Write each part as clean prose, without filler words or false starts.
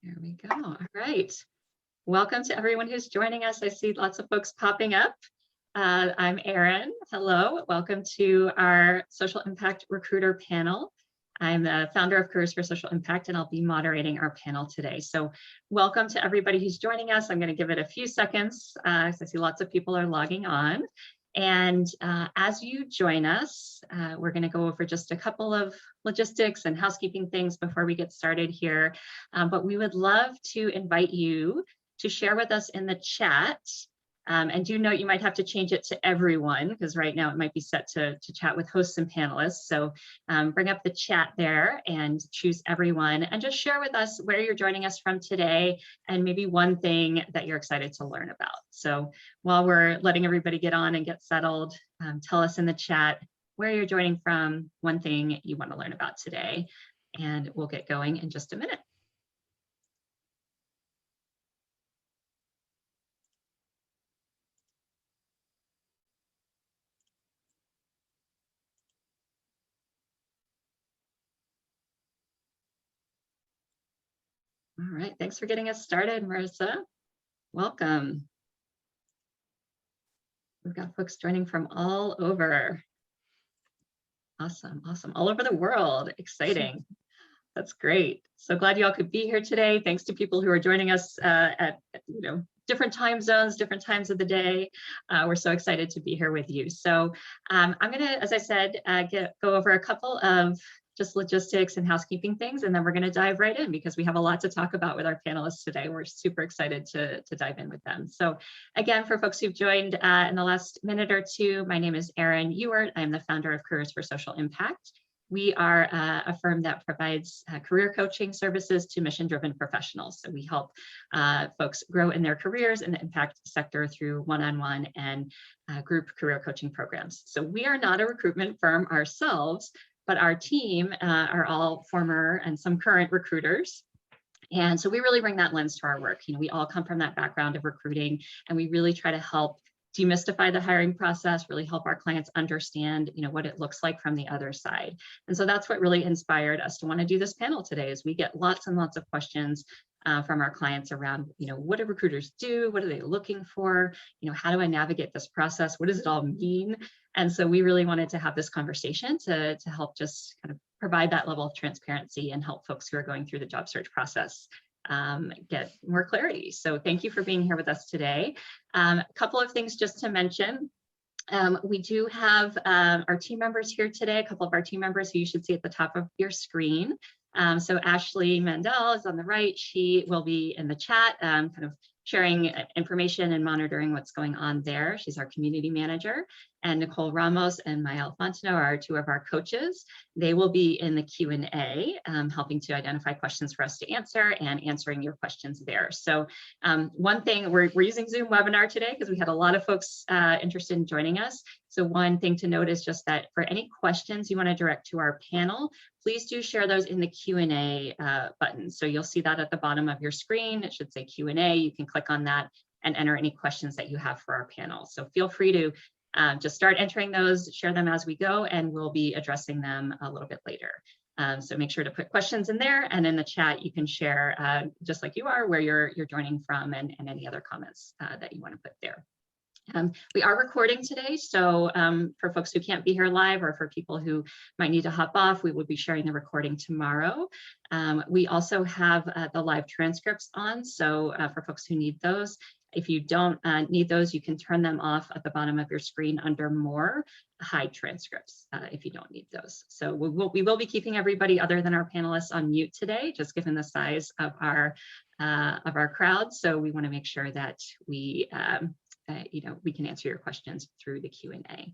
There we go. All right. Welcome to everyone who's joining us. I see lots of folks popping up. I'm Erin. Hello. Welcome to our Social Impact Recruiter panel. I'm the founder of Careers for Social Impact, and I'll be moderating our panel today. So welcome to everybody who's joining us. I'm going to give it a few seconds because I see lots of people are logging on. And as you join us, we're going to go over just a couple of logistics and housekeeping things before we get started here. But we would love to invite you to share with us in the chat. And do note you might have to change it to everyone because right now it might be set to chat with hosts and panelists. So bring up the chat there and choose everyone and just share with us where you're joining us from today and maybe one thing that you're excited to learn about. So while we're letting everybody get on and get settled, tell us in the chat where you're joining from, one thing you want to learn about today, and we'll get going in just a minute. All right, thanks for getting us started, Marissa. Welcome. We've got folks joining from all over. Awesome, awesome. All over the world. Exciting. That's great. So glad you all could be here today. Thanks to people who are joining us at different time zones, different times of the day. We're so excited to be here with you. So I'm going to, as I said, go over a couple of just logistics and housekeeping things, and then we're going to dive right in because we have a lot to talk about with our panelists today. We're super excited to dive in with them. So again, for folks who've joined in the last minute or two, my name is Erin Ewart. I'm the founder of Careers for Social Impact. We are a firm that provides career coaching services to mission-driven professionals. So we help folks grow in their careers in the impact sector through one-on-one and group career coaching programs. So we are not a recruitment firm ourselves, but our team are all former and some current recruiters. And so we really bring that lens to our work. We all come from that background of recruiting, and we really try to help demystify the hiring process, really help our clients understand, what it looks like from the other side. And so that's what really inspired us to want to do this panel today, is we get lots and lots of questions from our clients around, what do recruiters do? What are they looking for? How do I navigate this process? What does it all mean? And so we really wanted to have this conversation to help just kind of provide that level of transparency and help folks who are going through the job search process get more clarity. So thank you for being here with us today. A couple of things just to mention. We do have our team members here today, a couple of our team members who you should see at the top of your screen. So Ashley Mandel is on the right. She will be in the chat, kind of sharing information and monitoring what's going on there. She's our community manager. And Nicole Ramos and Mael Fontano are two of our coaches. They will be in the Q&A, helping to identify questions for us to answer and answering your questions there. So one thing, we're using Zoom webinar today because we had a lot of folks interested in joining us. So one thing to note is just that for any questions you want to direct to our panel, please do share those in the Q&A button. So you'll see that at the bottom of your screen. It should say Q&A. You can click on that and enter any questions that you have for our panel. So feel free to just start entering those, share them as we go, and we'll be addressing them a little bit later. So make sure to put questions in there, and in the chat you can share, just like you are, where you're joining from and any other comments that you want to put there. We are recording today, so for folks who can't be here live or for people who might need to hop off, we will be sharing the recording tomorrow. We also have the live transcripts on, so for folks who need those, if you don't need those, you can turn them off at the bottom of your screen under More, Hide Transcripts, if you don't need those. So we will be keeping everybody other than our panelists on mute today, just given the size of our crowd. So we want to make sure that we can answer your questions through the Q&A.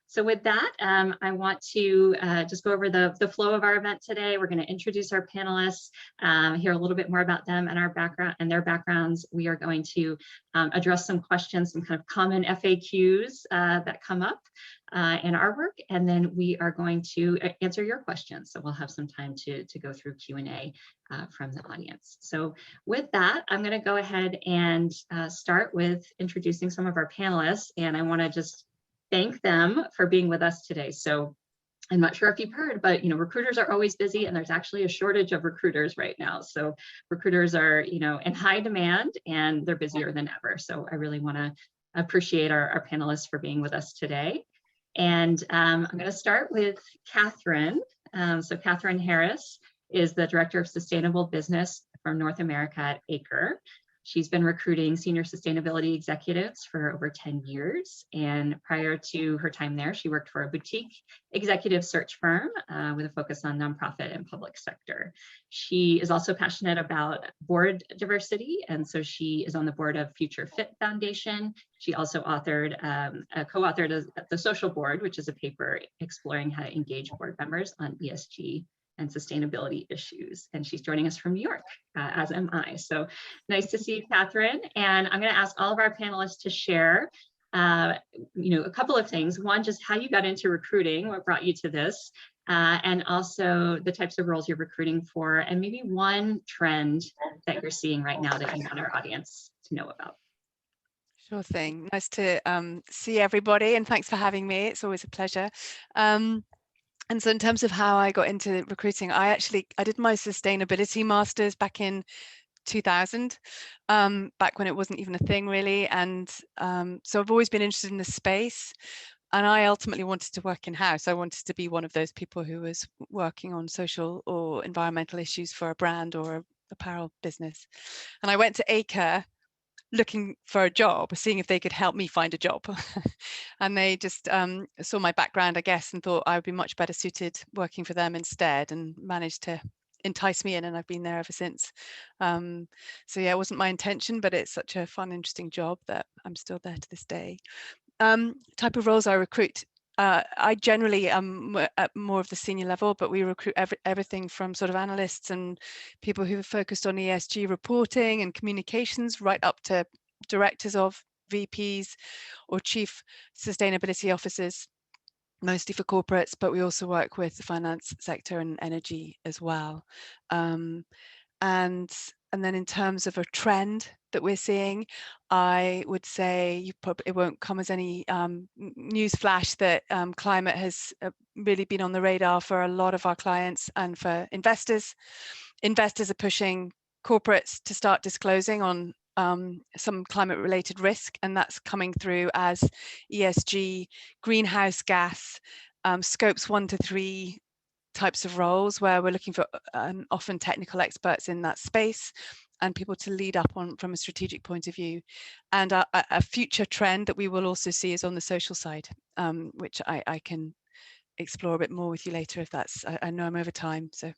So with that, I want to just go over the flow of our event today. We're going to introduce our panelists, hear a little bit more about them and our background and their backgrounds. We are going to address some questions, some kind of common FAQs that come up in our work, and then we are going to answer your questions. So we'll have some time to go through Q&A from the audience. So with that, I'm going to go ahead and start with introducing some of our panelists, and I want to just thank them for being with us today. So I'm not sure if you've heard, but recruiters are always busy, and there's actually a shortage of recruiters right now. So recruiters are, in high demand, and they're busier than ever. So I really want to appreciate our panelists for being with us today. And I'm going to start with Catherine. So Catherine Harris is the Director of Sustainable Business for North America at Acre. She's been recruiting senior sustainability executives for over 10 years. And prior to her time there, she worked for a boutique executive search firm with a focus on nonprofit and public sector. She is also passionate about board diversity. And so she is on the board of Future Fit Foundation. She also co-authored The Social Board, which is a paper exploring how to engage board members on ESG and sustainability issues. And she's joining us from New York, as am I. So nice to see you, Catherine. And I'm going to ask all of our panelists to share, a couple of things. One, just how you got into recruiting, what brought you to this, and also the types of roles you're recruiting for, and maybe one trend that you're seeing right now that you want our audience to know about. Sure thing. Nice to see everybody, and thanks for having me. It's always a pleasure. And so in terms of how I got into recruiting, I did my sustainability master's back in 2000, back when it wasn't even a thing really. And so I've always been interested in the space, and I ultimately wanted to work in-house. I wanted to be one of those people who was working on social or environmental issues for a brand or a apparel business. And I went to Acre looking for a job, seeing if they could help me find a job. And they just saw my background, I guess, and thought I would be much better suited working for them instead, and managed to entice me in, and I've been there ever since. So yeah, it wasn't my intention, but it's such a fun, interesting job that I'm still there to this day. Type of roles I recruit. I generally am at more of the senior level, but we recruit everything from sort of analysts and people who are focused on ESG reporting and communications, right up to directors of VPs or chief sustainability officers, mostly for corporates, but we also work with the finance sector and energy as well. And then in terms of a trend that we're seeing, I would say it won't come as any news flash that climate has really been on the radar for a lot of our clients and for investors. Investors are pushing corporates to start disclosing on some climate related risk, and that's coming through as ESG, greenhouse gas, scopes 1 to 3 types of roles, where we're looking for often technical experts in that space and people to lead up on from a strategic point of view. And a future trend that we will also see is on the social side, which I can explore a bit more with you later if that's, I know I'm over time, so.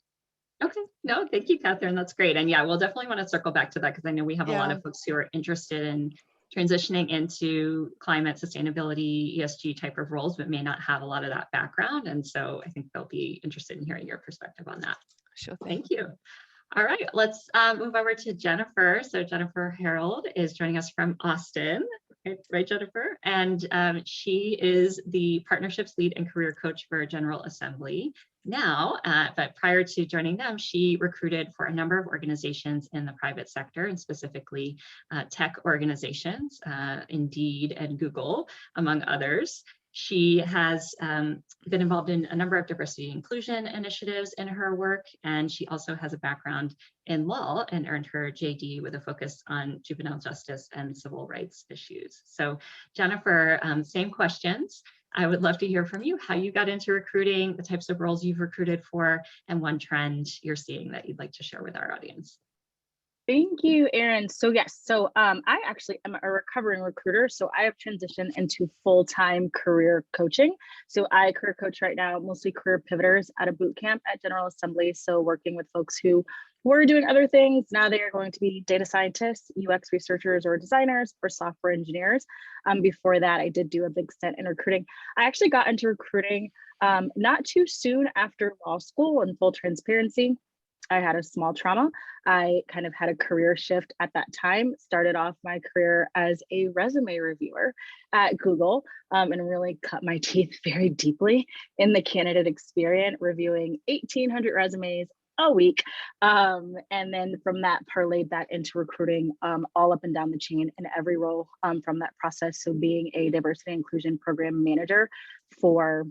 Okay, no, thank you, Catherine. That's great. And yeah, we'll definitely want to circle back to that, because I know we have a lot of folks who are interested in transitioning into climate sustainability, ESG type of roles, but may not have a lot of that background. And so I think they'll be interested in hearing your perspective on that. Sure thing. Thank you. All right, let's move over to Jennifer. So Jennifer Harold is joining us from Austin, right, Jennifer? And she is the partnerships lead and career coach for General Assembly now, but prior to joining them, she recruited for a number of organizations in the private sector, and specifically tech organizations, Indeed and Google, among others. She has been involved in a number of diversity and inclusion initiatives in her work, and she also has a background in law and earned her JD with a focus on juvenile justice and civil rights issues. So Jennifer, same questions. I would love to hear from you, how you got into recruiting, the types of roles you've recruited for, and one trend you're seeing that you'd like to share with our audience. Thank you, Erin. So yes, I actually am a recovering recruiter. So I have transitioned into full-time career coaching. So I career coach right now, mostly career pivoters at a boot camp at General Assembly. So working with folks who were doing other things. Now they are going to be data scientists, UX researchers, or designers, or software engineers. Before that, I did do a big stint in recruiting. I actually got into recruiting not too soon after law school, in full transparency. I had a small trauma. I kind of had a career shift at that time, started off my career as a resume reviewer at Google, and really cut my teeth very deeply in the candidate experience, reviewing 1,800 resumes a week. And then from that, parlayed that into recruiting all up and down the chain in every role from that process. So being a diversity and inclusion program manager for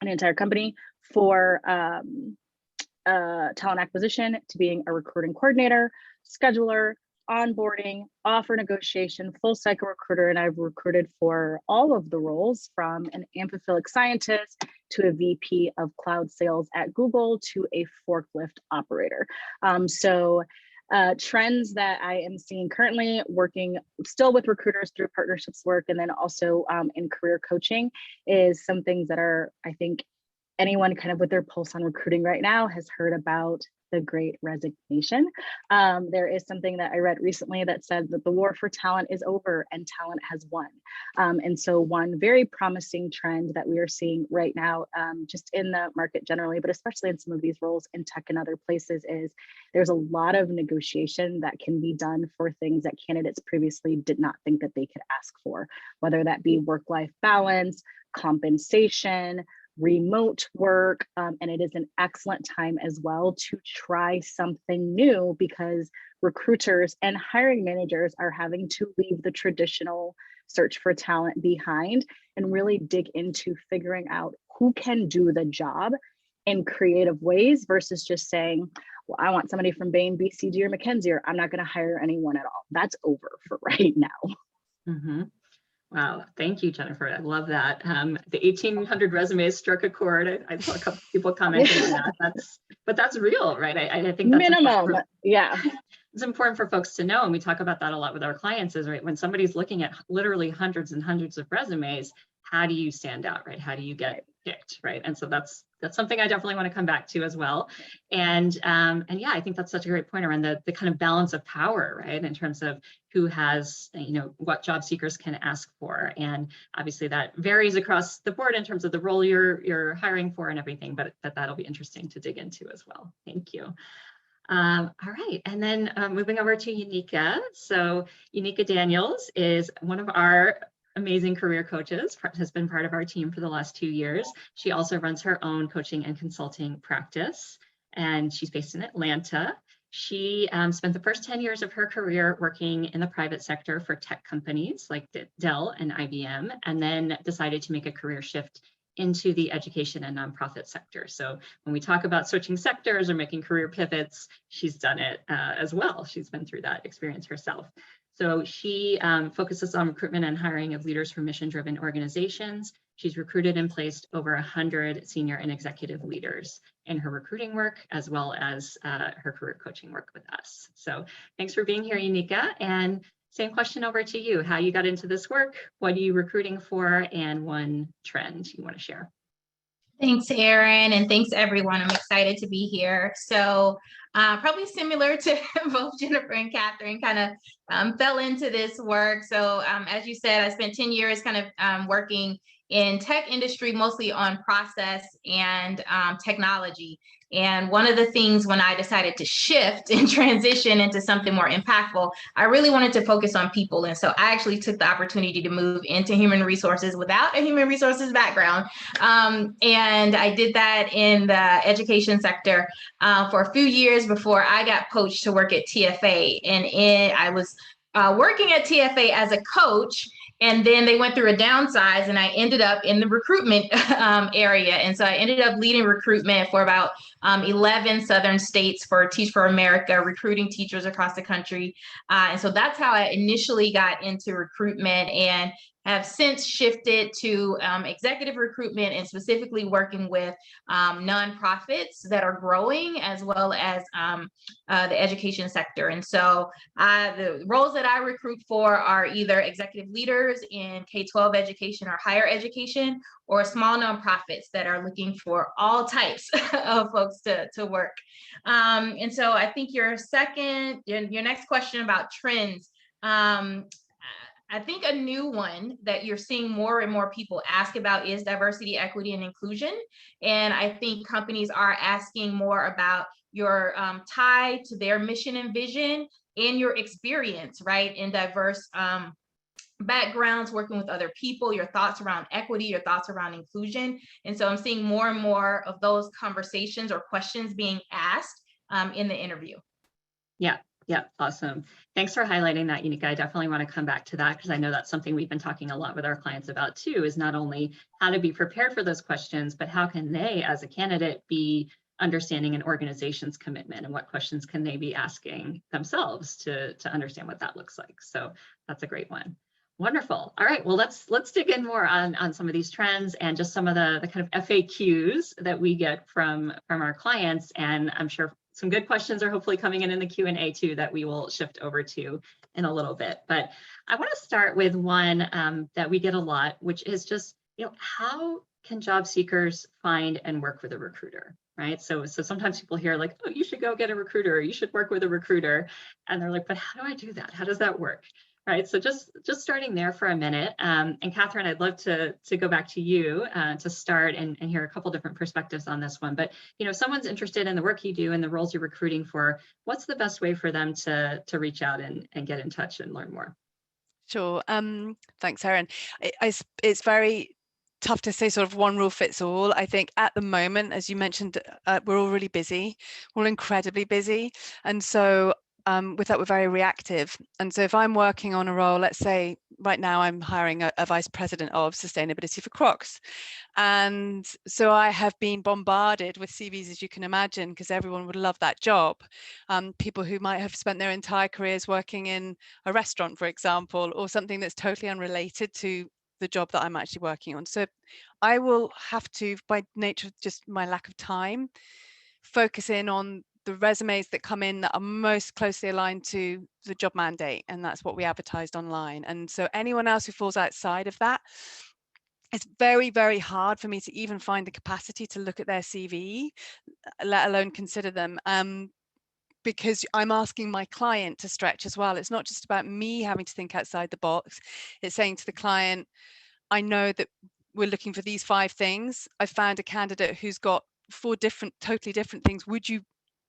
an entire company, for talent acquisition to being a recruiting coordinator, scheduler, onboarding, offer negotiation, full cycle recruiter. And I've recruited for all of the roles, from an amphiphilic scientist to a VP of cloud sales at Google to a forklift operator. Trends that I am seeing currently, working still with recruiters through partnerships work, and then also in career coaching, is some things that are, I think, anyone kind of with their pulse on recruiting right now has heard about the Great Resignation. There is something that I read recently that said that the war for talent is over and talent has won. And so one very promising trend that we are seeing right now, just in the market generally, but especially in some of these roles in tech and other places, is there's a lot of negotiation that can be done for things that candidates previously did not think that they could ask for, whether that be work-life balance, compensation, remote work, and it is an excellent time as well to try something new, because recruiters and hiring managers are having to leave the traditional search for talent behind and really dig into figuring out who can do the job in creative ways, versus just saying, well, I want somebody from Bain, BCG, or McKinsey, or I'm not going to hire anyone at all. That's over for right now. Mm-hmm. Wow, thank you, Jennifer. I love that. The 1,800 resumes struck a chord. I saw a couple people commenting on that. That's real, right? I think that's minimum. Yeah. It's important for folks to know, and we talk about that a lot with our clients, is right, when somebody's looking at literally hundreds and hundreds of resumes, how do you stand out, right? How do you get picked, right? And so that's something I definitely want to come back to as well. And yeah, I think that's such a great point around the kind of balance of power, right? In terms of who has, what job seekers can ask for. And obviously that varies across the board in terms of the role you're hiring for and everything, but that'll be interesting to dig into as well. Thank you. All right, and then moving over to Unica. So Unica Daniels is one of our amazing career coaches, has been part of our team for the last 2 years. She also runs her own coaching and consulting practice, and she's based in Atlanta. She spent the first 10 years of her career working in the private sector for tech companies like Dell and IBM, and then decided to make a career shift into the education and nonprofit sector. So when we talk about switching sectors or making career pivots, she's done it as well. She's been through that experience herself. So she focuses on recruitment and hiring of leaders for mission-driven organizations. She's recruited and placed over 100 senior and executive leaders in her recruiting work, as well as her career coaching work with us. So thanks for being here, Unica. And same question over to you, how you got into this work, what are you recruiting for, and one trend you want to share. Thanks, Erin, and thanks, everyone. I'm excited to be here. So probably similar to both Jennifer and Catherine, kind of fell into this work. So as you said, I spent 10 years kind of working in tech industry, mostly on process and technology. And one of the things when I decided to shift and transition into something more impactful, I really wanted to focus on people. And so I actually took the opportunity to move into human resources without a human resources background. And I did that in the education sector for a few years before I got poached to work at TFA. And I was working at TFA as a coach. And then they went through a downsize, and I ended up in the recruitment area. And so I ended up leading recruitment for about 11 Southern states for Teach for America, recruiting teachers across the country. And so that's how I initially got into recruitment, and have since shifted to executive recruitment, and specifically working with nonprofits that are growing, as well as the education sector. And so the roles that I recruit for are either executive leaders in K-12 education or higher education, or small nonprofits that are looking for all types of folks to work. And so I think your next question about trends, I think a new one that you're seeing more and more people ask about is diversity, equity, and inclusion. And I think companies are asking more about your tie to their mission and vision and your experience, right, in diverse backgrounds, working with other people, your thoughts around equity, your thoughts around inclusion. And so I'm seeing more and more of those conversations or questions being asked in the interview. Yeah, Yeah, awesome. Thanks for highlighting that, Unica. I definitely want to come back to that because I know that's something we've been talking a lot with our clients about too, is not only how to be prepared for those questions, but how can they as a candidate be understanding an organization's commitment and what questions can they be asking themselves to understand what that looks like. So that's a great one. Wonderful. All right, well, let's dig in more on some of these trends and just some of the kind of FAQs that we get from our clients. And I'm sure some good questions are hopefully coming in the Q&A too that we will shift over to in a little bit. But I want to start with one that we get a lot, which is just, how can job seekers find and work with a recruiter, right? So sometimes people hear like, oh, you should go get a recruiter, or you should work with a recruiter. And they're like, but how do I do that? How does that work? Right, so just starting there for a minute, and Catherine, I'd love to go back to you to start and hear a couple different perspectives on this one. But if someone's interested in the work you do and the roles you're recruiting for, what's the best way for them to reach out and get in touch and learn more? Sure. Thanks, Erin. It's very tough to say sort of one rule fits all. I think at the moment, as you mentioned, we're all really busy. We're all incredibly busy, and so with that, we're very reactive. And so if I'm working on a role, let's say right now I'm hiring a vice president of sustainability for Crocs. And so I have been bombarded with CVs, as you can imagine, because everyone would love that job. People who might have spent their entire careers working in a restaurant, for example, or something that's totally unrelated to the job that I'm actually working on. So I will have to, by nature of just my lack of time, focus in on the resumes that come in that are most closely aligned to the job mandate, and that's what we advertised online. And so anyone else who falls outside of that, it's very, very hard for me to even find the capacity to look at their CV, let alone consider them. Because I'm asking my client to stretch as well. It's not just about me having to think outside the box. It's saying to the client, I know that we're looking for these 5 things. I found a candidate who's got 4 totally different things. Would you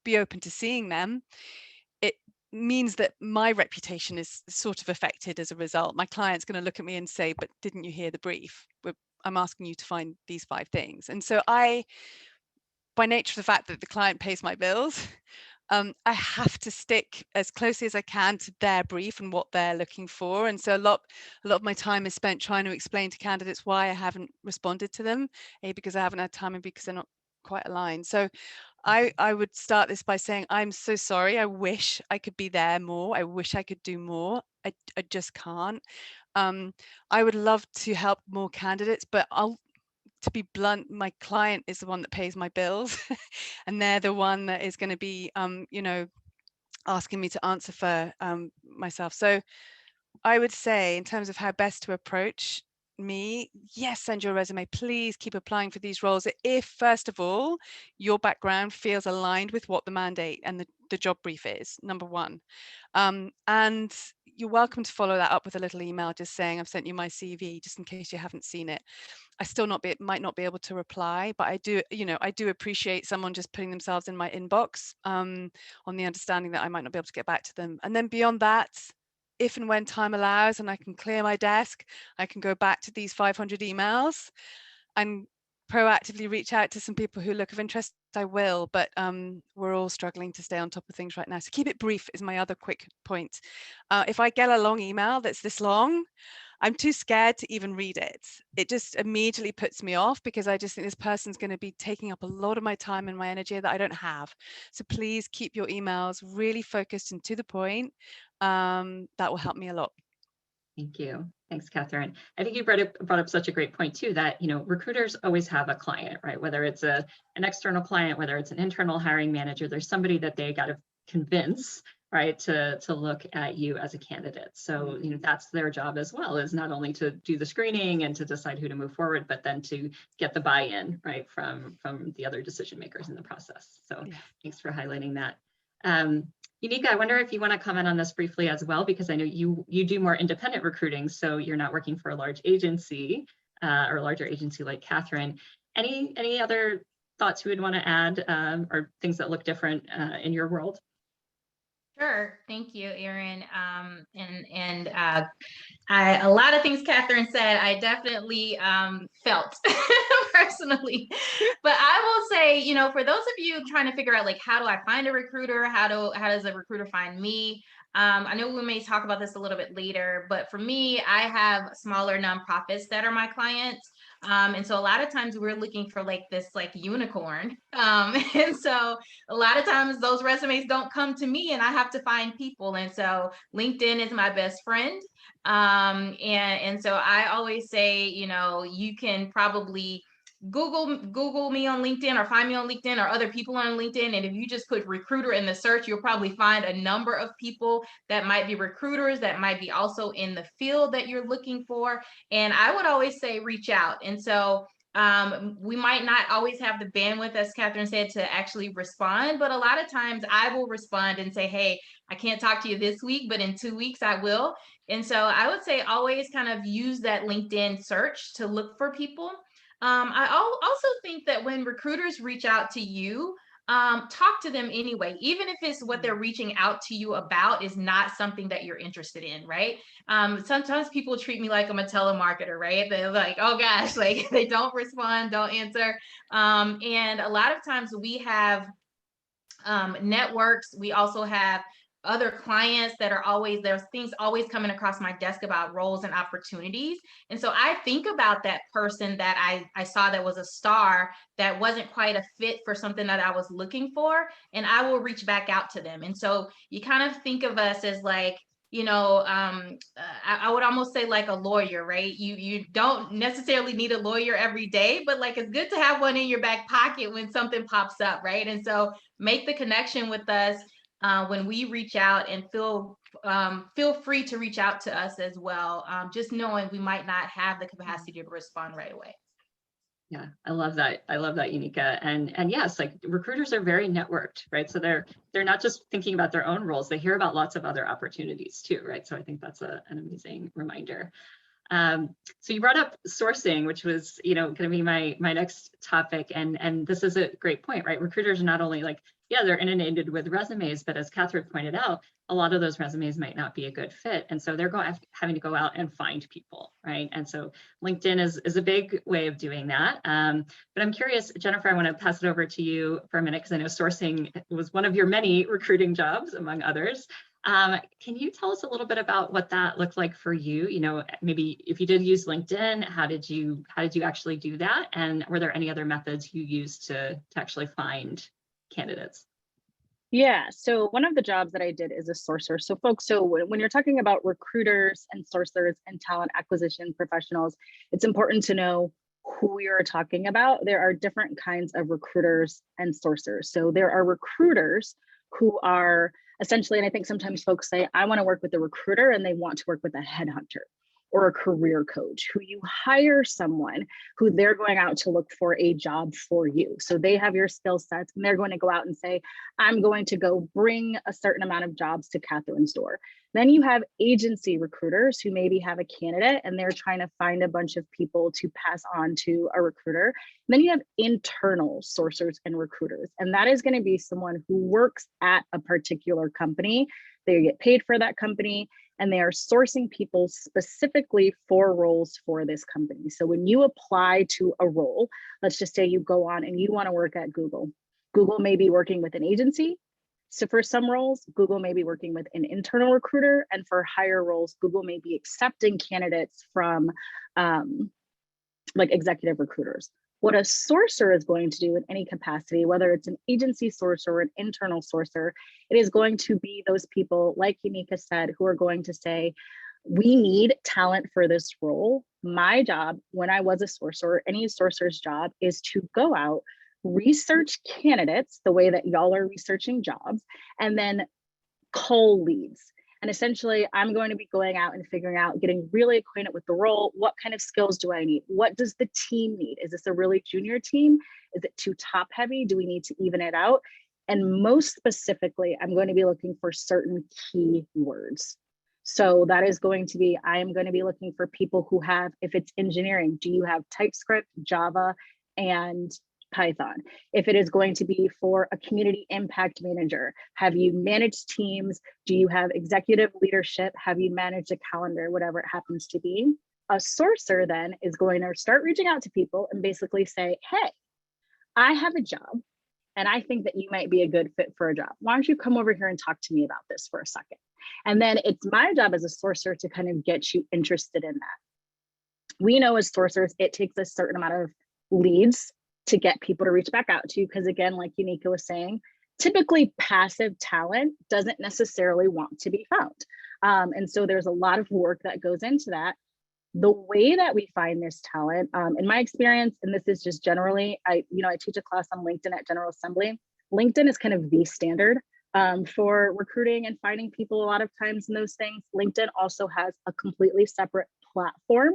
be open to seeing them? It means that my reputation is sort of affected as a result. My client's going to look at me and say, but didn't you hear the brief? I'm asking you to find these 5 things. And so by nature of the fact that the client pays my bills, I have to stick as closely as I can to their brief and what they're looking for. And so a lot of my time is spent trying to explain to candidates why I haven't responded to them, A, because I haven't had time, and B, because they're not quite aligned. So I would start this by saying, I'm so sorry. I wish I could be there more. I wish I could do more. I just can't. I would love to help more candidates, but to be blunt, my client is the one that pays my bills and they're the one that is going to be, asking me to answer for myself. So I would say, in terms of how best to approach me, yes, send your resume. Please keep applying for these roles. If, first of all, your background feels aligned with what the mandate and the job brief is, number one. And you're welcome to follow that up with a little email just saying, I've sent you my CV, just in case you haven't seen it. I still might not be able to reply, but I do appreciate someone just putting themselves in my inbox on the understanding that I might not be able to get back to them. And then beyond that, if and when time allows and I can clear my desk, I can go back to these 500 emails and proactively reach out to some people who look of interest. I will, but we're all struggling to stay on top of things right now. So keep it brief is my other quick point. If I get a long email that's this long, I'm too scared to even read it. It just immediately puts me off because I just think this person's going to be taking up a lot of my time and my energy that I don't have. So please keep your emails really focused and to the point. That will help me a lot. Thank you. Thanks, Catherine. I think you brought up such a great point too, that recruiters always have a client, right? Whether it's an external client, whether it's an internal hiring manager, there's somebody that they got to convince, right, to look at you as a candidate. So that's their job as well, is not only to do the screening and to decide who to move forward, but then to get the buy-in, right, from the other decision makers in the process. So Thanks for highlighting that. Unica, I wonder if you want to comment on this briefly as well, because I know you do more independent recruiting, so you're not working for a large agency or a larger agency like Catherine. Any other thoughts you would want to add or things that look different in your world? Sure. Thank you, Erin. A lot of things Catherine said, I definitely felt personally. But I will say, for those of you trying to figure out like, how do I find a recruiter? How does a recruiter find me? I know we may talk about this a little bit later, but for me, I have smaller nonprofits that are my clients. And so a lot of times we're looking for like this like unicorn. And so a lot of times those resumes don't come to me and I have to find people. And so LinkedIn is my best friend. And so I always say, you can probably Google me on LinkedIn or find me on LinkedIn or other people on LinkedIn. And if you just put recruiter in the search, you'll probably find a number of people that might be recruiters, that might be also in the field that you're looking for. And I would always say reach out. And so we might not always have the bandwidth, as Catherine said, to actually respond, but a lot of times I will respond and say, hey, I can't talk to you this week, but in 2 weeks I will. And so I would say always kind of use that LinkedIn search to look for people. I also think that when recruiters reach out to you, talk to them anyway, even if it's what they're reaching out to you about is not something that you're interested in, right? Sometimes people treat me like I'm a telemarketer, right? They're like, oh gosh, like they don't respond, don't answer. And a lot of times we have networks. We also have other clients that are always, there's things always coming across my desk about roles and opportunities. And so I think about that person that I saw that was a star that wasn't quite a fit for something that I was looking for, and I will reach back out to them. And so you kind of think of us as like, I would almost say like a lawyer, right? You don't necessarily need a lawyer every day, but like it's good to have one in your back pocket when something pops up, right? And so make the connection with us when we reach out, and feel free to reach out to us as well. Just knowing we might not have the capacity to respond right away. Yeah, I love that. I love that, Unica. And yes, like recruiters are very networked, right? So they're not just thinking about their own roles, they hear about lots of other opportunities too, right? So I think that's an amazing reminder. So you brought up sourcing, which was, going to be my next topic. And this is a great point, right? Recruiters are not only like, yeah, they're inundated with resumes, but as Catherine pointed out, a lot of those resumes might not be a good fit. And so they're having to go out and find people, right? And so LinkedIn is a big way of doing that. But I'm curious, Jennifer, I want to pass it over to you for a minute, because I know sourcing was one of your many recruiting jobs, among others. Can you tell us a little bit about what that looked like for you? Maybe if you did use LinkedIn, how did you actually do that? And were there any other methods you used to actually find candidates? Yeah, so one of the jobs that I did is a sourcer. So folks, when you're talking about recruiters and sourcers and talent acquisition professionals, it's important to know who you're talking about. There are different kinds of recruiters and sourcers. So there are recruiters who are essentially, and I think sometimes folks say, I want to work with a recruiter, and they want to work with a headhunter or a career coach, who you hire someone who they're going out to look for a job for you. So they have your skill sets, and they're going to go out and say, I'm going to go bring a certain amount of jobs to Catherine's door. Then you have agency recruiters who maybe have a candidate and they're trying to find a bunch of people to pass on to a recruiter. And then you have internal sourcers and recruiters. And that is going to be someone who works at a particular company. They get paid for that company, and they are sourcing people specifically for roles for this company. So when you apply to a role, let's just say you go on and you want to work at Google. Google may be working with an agency. So for some roles, Google may be working with an internal recruiter, and for higher roles, Google may be accepting candidates from like executive recruiters. What a sourcer is going to do in any capacity, whether it's an agency sourcer or an internal sourcer, it is going to be those people, like Unica said, who are going to say, we need talent for this role. My job when I was a sourcer, any sourcer's job, is to go out, research candidates the way that y'all are researching jobs, and then cull leads. And essentially, I'm going to be going out and figuring out, getting really acquainted with the role. What kind of skills do I need? What does the team need? Is this a really junior team? Is it too top heavy? Do we need to even it out? And most specifically, I'm going to be looking for certain key words. So that is going to be, I am going to be looking for people who have, if it's engineering, do you have TypeScript, Java, and Python. If it is going to be for a community impact manager, have you managed teams? Do you have executive leadership? Have you managed a calendar, whatever it happens to be? A sourcer then is going to start reaching out to people and basically say, hey, I have a job and I think that you might be a good fit for a job. Why don't you come over here and talk to me about this for a second? And then it's my job as a sourcer to kind of get you interested in that. We know as sourcers, it takes a certain amount of leads to get people to reach back out to you. Because again, like Unika was saying, typically passive talent doesn't necessarily want to be found. And so there's a lot of work that goes into that. The way that we find this talent, in my experience, and this is just generally, I teach a class on LinkedIn at General Assembly. LinkedIn is kind of the standard for recruiting and finding people a lot of times in those things. LinkedIn also has a completely separate platform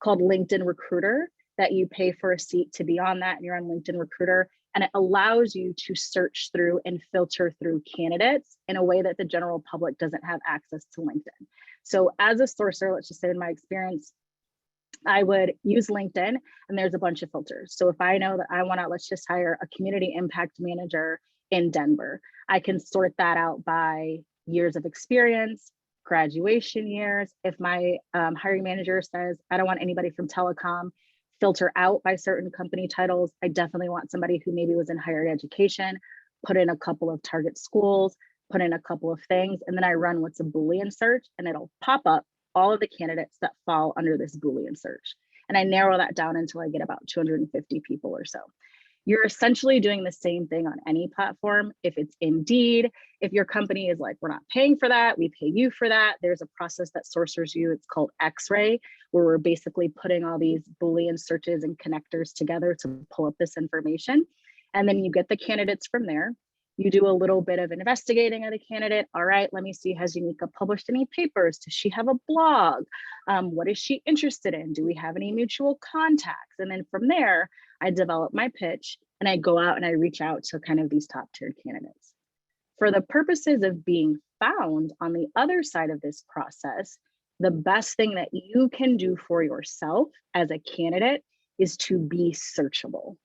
called LinkedIn Recruiter that you pay for a seat to be on that, and you're on LinkedIn Recruiter, and it allows you to search through and filter through candidates in a way that the general public doesn't have access to LinkedIn. So as a sourcer, let's just say in my experience, I would use LinkedIn and there's a bunch of filters. So if I know that I want to, let's just hire a community impact manager in Denver, I can sort that out by years of experience, graduation years. If my hiring manager says, I don't want anybody from telecom, filter out by certain company titles, I definitely want somebody who maybe was in higher education, put in a couple of target schools, put in a couple of things, and then I run what's a Boolean search, and it'll pop up all of the candidates that fall under this Boolean search. And I narrow that down until I get about 250 people or so. You're essentially doing the same thing on any platform. If it's Indeed, if your company is like, we're not paying for that, we pay you for that, there's a process that sourcers use, it's called X-ray, where we're basically putting all these Boolean searches and connectors together to pull up this information. And then you get the candidates from there. You do a little bit of investigating of the candidate. All right, let me see, has Unika published any papers? Does she have a blog? What is she interested in? Do we have any mutual contacts? And then from there, I develop my pitch and I go out and I reach out to kind of these top tiered candidates. For the purposes of being found on the other side of this process, the best thing that you can do for yourself as a candidate is to be searchable.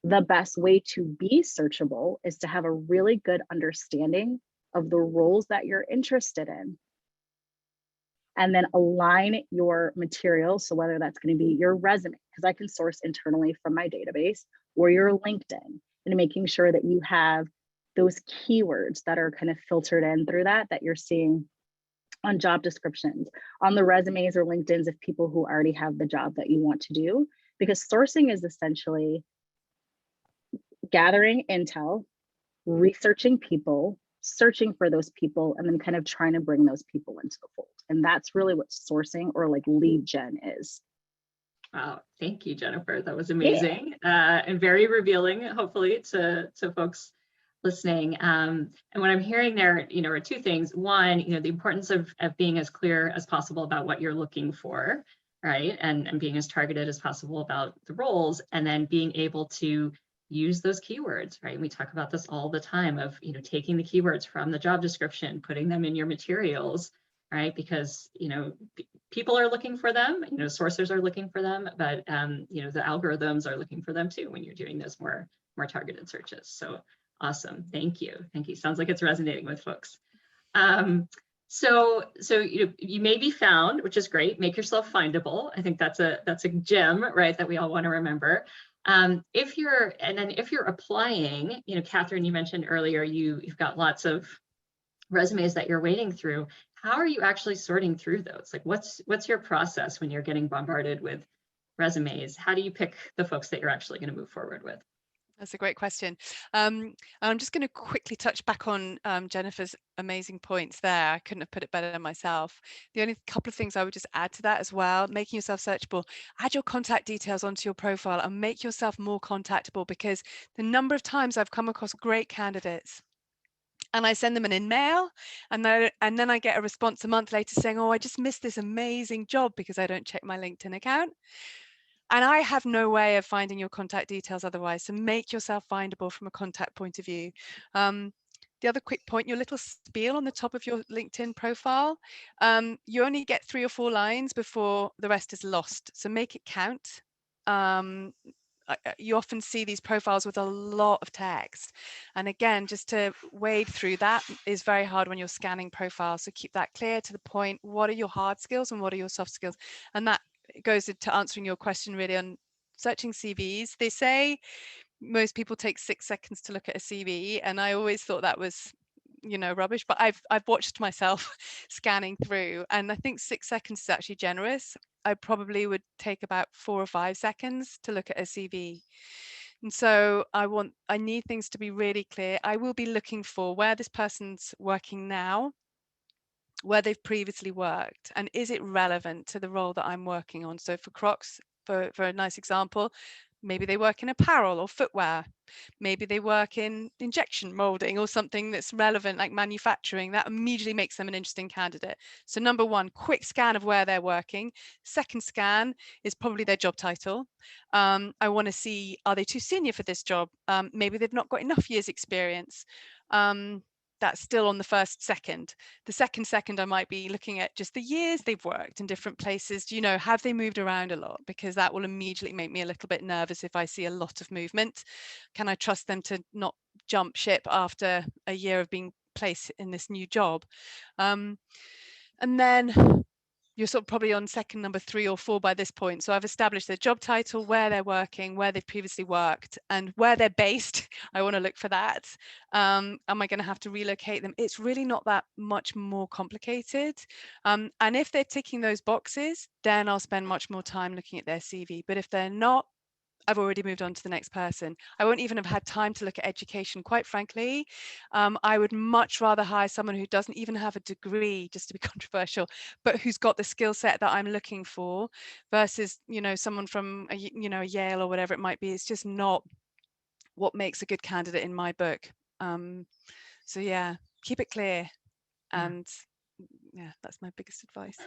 The best way to be searchable is to have a really good understanding of the roles that you're interested in. And then align your materials. So whether that's going to be your resume, because I can source internally from my database, or your LinkedIn, and making sure that you have those keywords that are kind of filtered in through that you're seeing on job descriptions, on the resumes or LinkedIns of people who already have the job that you want to do. Because sourcing is essentially gathering intel, researching people, searching for those people, and then kind of trying to bring those people into the fold. And that's really what sourcing or like lead gen is. Wow, thank you, Jennifer. That was amazing. And very revealing, hopefully, to folks listening. And what I'm hearing there, are two things. One, the importance of being as clear as possible about what you're looking for, right? And being as targeted as possible about the roles, and then being able to use those keywords, right? We talk about this all the time of, taking the keywords from the job description, putting them in your materials, right? Because, people are looking for them, sourcers are looking for them, but, the algorithms are looking for them too when you're doing those more targeted searches. So awesome. Thank you. Thank you. Sounds like it's resonating with folks. So you may be found, which is great. Make yourself findable. I think that's a gem, right? That we all want to remember. If you're applying, Catherine, you mentioned earlier, you've got lots of resumes that you're wading through. How are you actually sorting through those? Like, what's your process when you're getting bombarded with resumes? How do you pick the folks that you're actually going to move forward with? That's a great question. I'm just going to quickly touch back on Jennifer's amazing points there. I couldn't have put it better myself. The only couple of things I would just add to that as well, making yourself searchable, add your contact details onto your profile and make yourself more contactable, because the number of times I've come across great candidates and I send them an email and then I get a response a month later saying, oh, I just missed this amazing job because I don't check my LinkedIn account. And I have no way of finding your contact details otherwise. So make yourself findable from a contact point of view. The other quick point, your little spiel on the top of your LinkedIn profile, you only get 3 or 4 lines before the rest is lost. So make it count. you often see these profiles with a lot of text. And again, just to wade through that is very hard when you're scanning profiles. So keep that clear, to the point. What are your hard skills and what are your soft skills? And that goes into answering your question really on searching CVs. They say most people take 6 seconds to look at a CV, and I always thought that was, you know, rubbish, but I've watched myself scanning through, and I think 6 seconds is actually generous. I probably would take about 4 or 5 seconds to look at a CV. And so I need things to be really clear. I will be looking for where this person's working now, where they've previously worked, and is it relevant to the role that I'm working on. So for Crocs, for a nice example, maybe they work in apparel or footwear. Maybe they work in injection molding or something that's relevant, like manufacturing. That immediately makes them an interesting candidate. So number one, quick scan of where they're working. Second scan is probably their job title. I want to see, are they too senior for this job? Maybe they've not got enough years experience. That's still on the first second. The second, I might be looking at just the years they've worked in different places. Do you know, have they moved around a lot? Because that will immediately make me a little bit nervous if I see a lot of movement. Can I trust them to not jump ship after a year of being placed in this new job? And then you're sort of probably on second number 3 or 4 by this point. So I've established their job title, where they're working, where they've previously worked, and where they're based. I want to look for that. Am I going to have to relocate them? It's really not that much more complicated. And if they're ticking those boxes, then I'll spend much more time looking at their CV. But if they're not, I've already moved on to the next person. I won't even have had time to look at education, quite frankly. I would much rather hire someone who doesn't even have a degree, just to be controversial, but who's got the skill set that I'm looking for, versus, you know, someone from a Yale or whatever it might be. It's just not what makes a good candidate in my book. So yeah, keep it clear. And yeah, that's my biggest advice.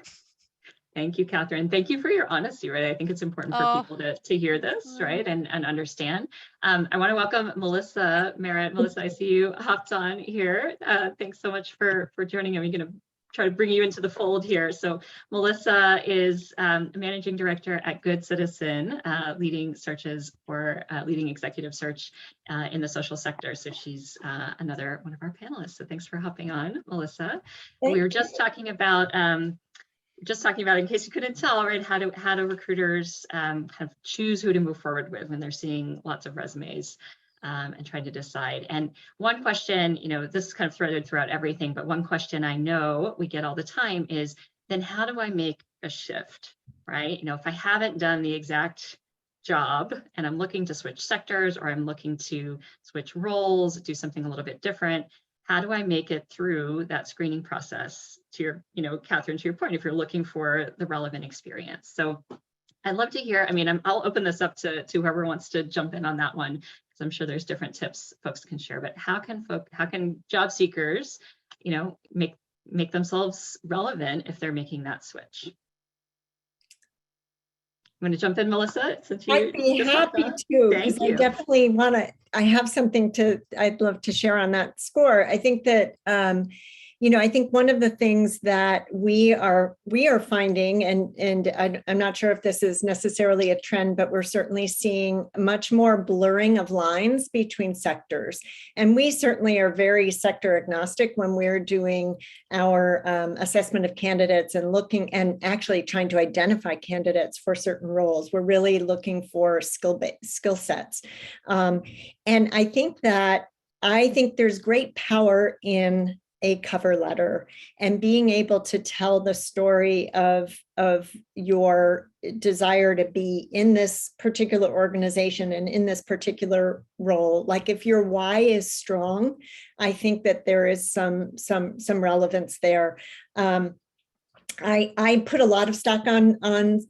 Thank you, Catherine. Thank you for your honesty, right? I think it's important for people to hear this, right, and understand. I want to welcome Melissa Merritt. Melissa, I see you hopped on here. Thanks so much for joining. I'm going to try to bring you into the fold here. So Melissa is Managing Director at Good Citizen, leading searches for leading executive search in the social sector. So she's another one of our panelists. So thanks for hopping on, Melissa. We were just talking about in case you couldn't tell, right, how do recruiters kind of choose who to move forward with when they're seeing lots of resumes and trying to decide. And one question, you know, this is kind of threaded throughout everything, but one question I know we get all the time is, then how do I make a shift, right? You know, if I haven't done the exact job and I'm looking to switch sectors, or I'm looking to switch roles, do something a little bit different, how do I make it through that screening process? To your, you know, Catherine, to your point, if you're looking for the relevant experience. So I'd love to hear, I mean, I'll open this up to whoever wants to jump in on that one, because I'm sure there's different tips folks can share, but how can job seekers, you know, make themselves relevant if they're making that switch? I'm going to jump in, Melissa, since you I'd be happy to, because I definitely want to, I have something I'd love to share on that score. I think that, you know, I think one of the things that we are finding, and I'm not sure if this is necessarily a trend, but we're certainly seeing much more blurring of lines between sectors. And we certainly are very sector agnostic when we're doing our assessment of candidates and looking and actually trying to identify candidates for certain roles. We're really looking for skill sets. And I think there's great power in a cover letter and being able to tell the story of your desire to be in this particular organization and in this particular role. Like if your why is strong, I think that there is some relevance there. I put a lot of stock on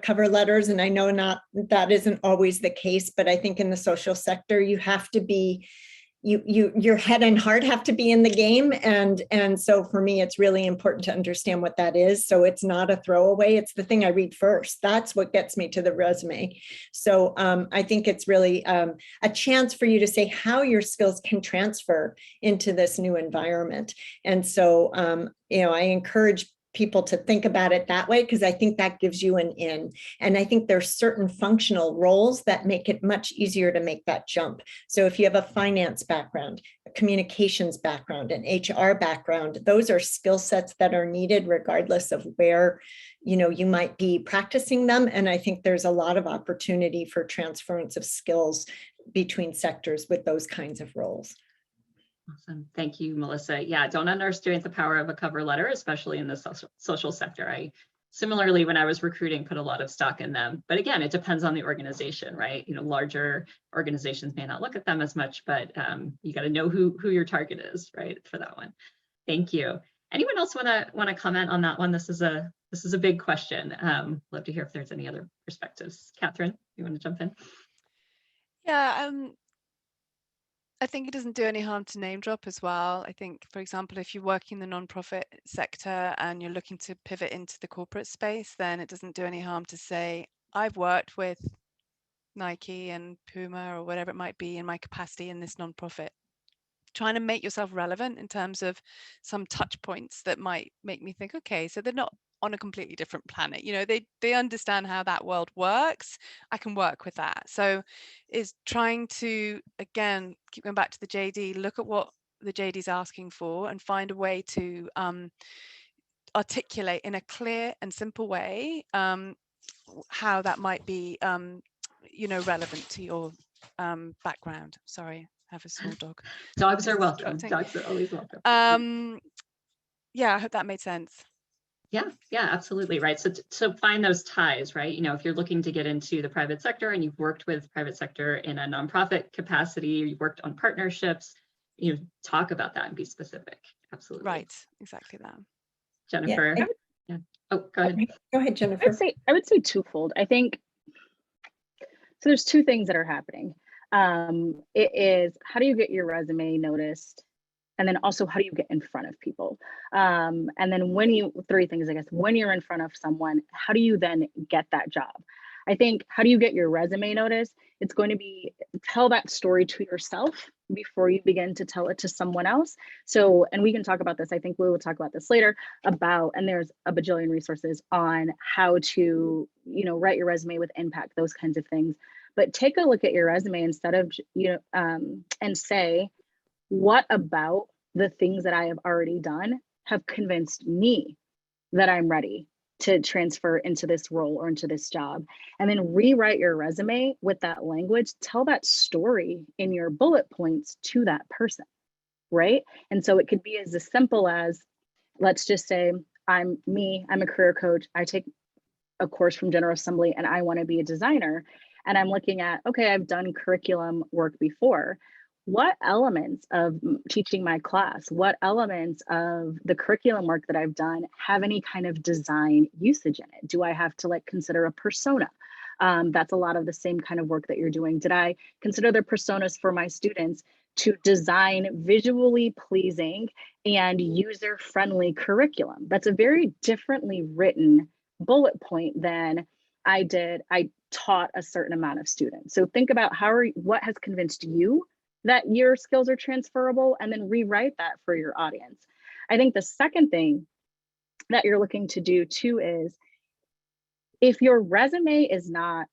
cover letters, and I know that isn't always the case, but I think in the social sector, you have to be, your head and heart have to be in the game. And so for me, it's really important to understand what that is. So it's not a throwaway. It's the thing I read first. That's what gets me to the resume. So I think it's really a chance for you to say how your skills can transfer into this new environment. And so, you know, I encourage people to think about it that way, because I think that gives you an in. And I think there's certain functional roles that make it much easier to make that jump. So if you have a finance background, a communications background, an HR background, those are skill sets that are needed regardless of where, you might be practicing them. And I think there's a lot of opportunity for transference of skills between sectors with those kinds of roles. Awesome. Thank you, Melissa. Yeah, don't underestimate the power of a cover letter, especially in the social sector. I similarly, when I was recruiting, put a lot of stock in them. But again, it depends on the organization, right? Larger organizations may not look at them as much, but you got to know who your target is, right, for that one. Thank you. Anyone else want to comment on that one? This is a big question. Love to hear if there's any other perspectives. Catherine, you want to jump in? Yeah, I think it doesn't do any harm to name drop as well. I think, for example, if you're working in the nonprofit sector and you're looking to pivot into the corporate space, then it doesn't do any harm to say, I've worked with Nike and Puma or whatever it might be in my capacity in this nonprofit. Trying to make yourself relevant in terms of some touch points that might make me think, okay, so they're not on a completely different planet. They understand how that world works. I can work with that. So is trying to, again, keep going back to the JD, look at what the JD is asking for and find a way to articulate in a clear and simple way how that might be relevant to your background. Sorry, I have a small dog. Dogs are welcome. Dogs are always welcome. Yeah, I hope that made sense. Yeah, absolutely. Right. So find those ties, right? If you're looking to get into the private sector and you've worked with private sector in a nonprofit capacity, or you've worked on partnerships, talk about that and be specific. Absolutely. Right. Exactly that. Jennifer. Yeah. Oh, go ahead. Go ahead, Jennifer. I would say twofold. I think, so there's two things that are happening. It is, how do you get your resume noticed? And then also, how do you get in front of people? And then three things, I guess, when you're in front of someone, how do you then get that job? I think, how do you get your resume noticed? It's going to be, tell that story to yourself before you begin to tell it to someone else. So, and we can talk about this, I think we will talk about this later and there's a bajillion resources on how to, write your resume with impact, those kinds of things. But take a look at your resume instead of, and say, what about the things that I have already done have convinced me that I'm ready to transfer into this role or into this job? And then rewrite your resume with that language, tell that story in your bullet points to that person, right? And so it could be as simple as, let's just say, I'm a career coach. I take a course from General Assembly and I want to be a designer. And I'm looking at, okay, I've done curriculum work before. What elements of teaching my class, what elements of the curriculum work that I've done have any kind of design usage in it? Do I have to consider a persona? That's a lot of the same kind of work that you're doing. Did I consider the personas for my students to design visually pleasing and user-friendly curriculum? That's a very differently written bullet point than I taught a certain amount of students. So think about what has convinced you that your skills are transferable, and then rewrite that for your audience. I think the second thing that you're looking to do too is, if your resume is not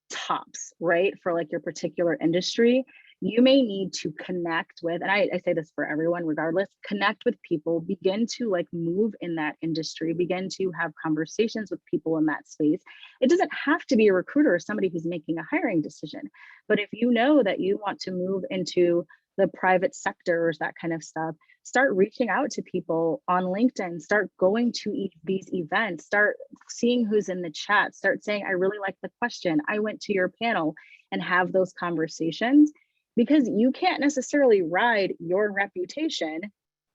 tops, right, for your particular industry, you may need to connect with, and I say this for everyone regardless, connect with people, begin to move in that industry, begin to have conversations with people in that space. It doesn't have to be a recruiter or somebody who's making a hiring decision, but if you know that you want to move into the private sector or that kind of stuff, start reaching out to people on LinkedIn, start going to these events, start seeing who's in the chat, start saying, I really like the question, I went to your panel, and have those conversations. Because you can't necessarily ride your reputation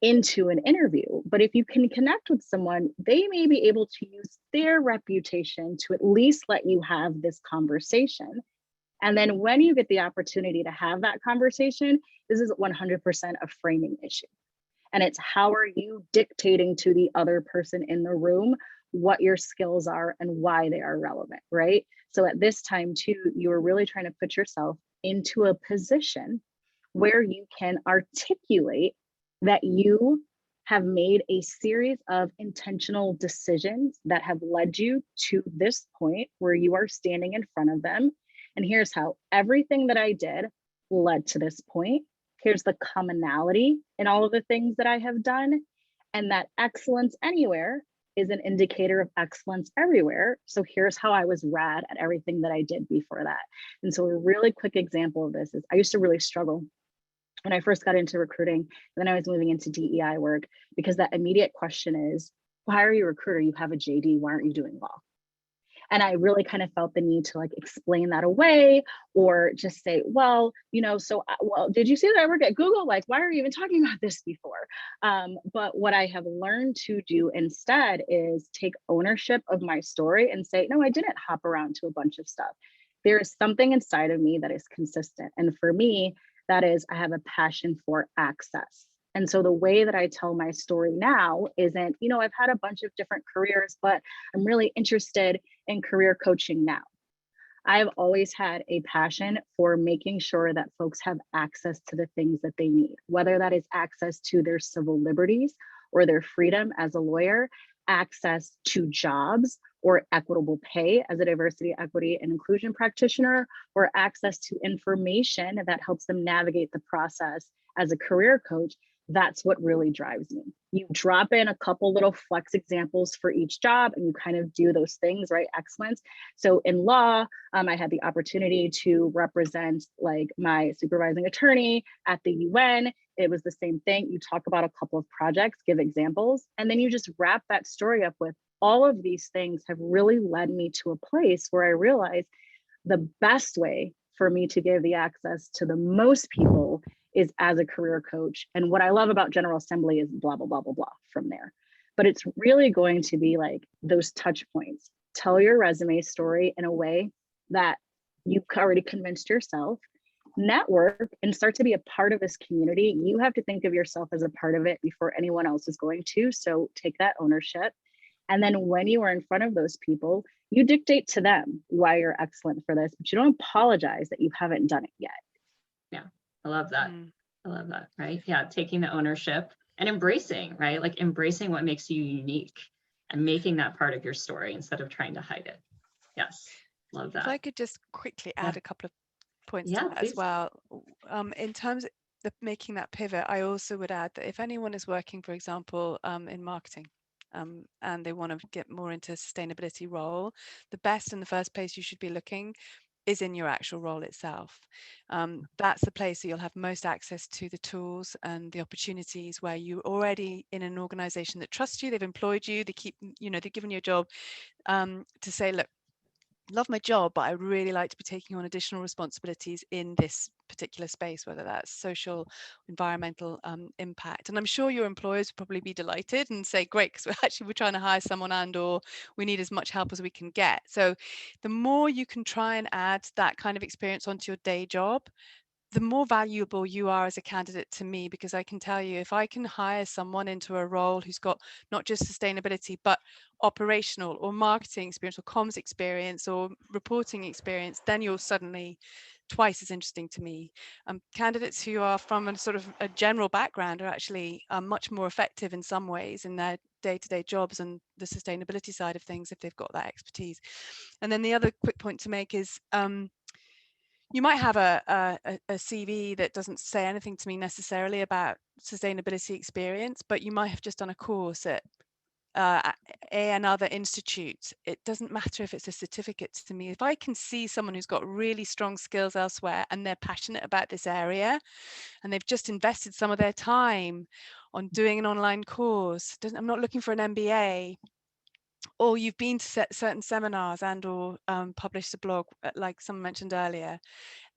into an interview, but if you can connect with someone, they may be able to use their reputation to at least let you have this conversation. And then when you get the opportunity to have that conversation, this is 100% a framing issue. And it's, how are you dictating to the other person in the room what your skills are and why they are relevant, right? So at this time too, you are really trying to put yourself into a position where you can articulate that you have made a series of intentional decisions that have led you to this point where you are standing in front of them. And here's how everything that I did led to this point. Here's the commonality in all of the things that I have done. And that excellence anywhere is an indicator of excellence everywhere. So here's how I was rad at everything that I did before that. And so a really quick example of this is I used to really struggle when I first got into recruiting, and then I was moving into DEI work, because that immediate question is, why are you a recruiter? You have a JD, why aren't you doing law? And I really kind of felt the need to like explain that away, or just say, well, well, did you see that I work at Google? Like, why are you even talking about this before? But what I have learned to do instead is take ownership of my story and say, no, I didn't hop around to a bunch of stuff. There is something inside of me that is consistent. And for me, that is, I have a passion for access. And so the way that I tell my story now isn't, I've had a bunch of different careers, but I'm really interested in career coaching now. I've always had a passion for making sure that folks have access to the things that they need, whether that is access to their civil liberties or their freedom as a lawyer, access to jobs or equitable pay as a diversity, equity, and inclusion practitioner, or access to information that helps them navigate the process as a career coach. That's what really drives me. You drop in a couple little flex examples for each job and you kind of do those things, right? Excellence. So in law, I had the opportunity to represent like my supervising attorney at the UN. It was the same thing. You talk about a couple of projects, give examples, and then you just wrap that story up with all of these things have really led me to a place where I realized the best way for me to give the access to the most people is as a career coach. And what I love about General Assembly is blah, blah, blah, blah, blah from there. But it's really going to be like those touch points. Tell your resume story in a way that you've already convinced yourself, network, and start to be a part of this community. You have to think of yourself as a part of it before anyone else is going to. So take that ownership. And then when you are in front of those people, you dictate to them why you're excellent for this, but you don't apologize that you haven't done it yet. Yeah, I love that. I love that, right? Yeah, taking the ownership and embracing, right? Like embracing what makes you unique and making that part of your story instead of trying to hide it. Yes, love that. If I could just quickly add a couple of points to that please. as well. In terms of making that pivot, I also would add that if anyone is working, for example, in marketing, and they want to get more into a sustainability role, the best and the first place you should be looking is in your actual role itself. That's the place that you'll have most access to the tools and the opportunities where you're already in an organization that trusts you, they've employed you, they keep, they're giving you a job, to say, look, love my job, but I really like to be taking on additional responsibilities in this particular space, whether that's social, environmental impact. And I'm sure your employers would probably be delighted and say, great, because we're trying to hire someone and or we need as much help as we can get. So the more you can try and add that kind of experience onto your day job, the more valuable you are as a candidate to me, because I can tell you, if I can hire someone into a role who's got not just sustainability, but operational or marketing experience or comms experience or reporting experience, then you're suddenly twice as interesting to me. Candidates who are from a sort of a general background are actually much more effective in some ways in their day-to-day jobs and the sustainability side of things if they've got that expertise. And then the other quick point to make is, you might have a CV that doesn't say anything to me necessarily about sustainability experience, but you might have just done a course at another institute. It doesn't matter if it's a certificate to me. If I can see someone who's got really strong skills elsewhere and they're passionate about this area and they've just invested some of their time on doing an online course, I'm not looking for an MBA, or you've been to certain seminars and or published a blog, like someone mentioned earlier,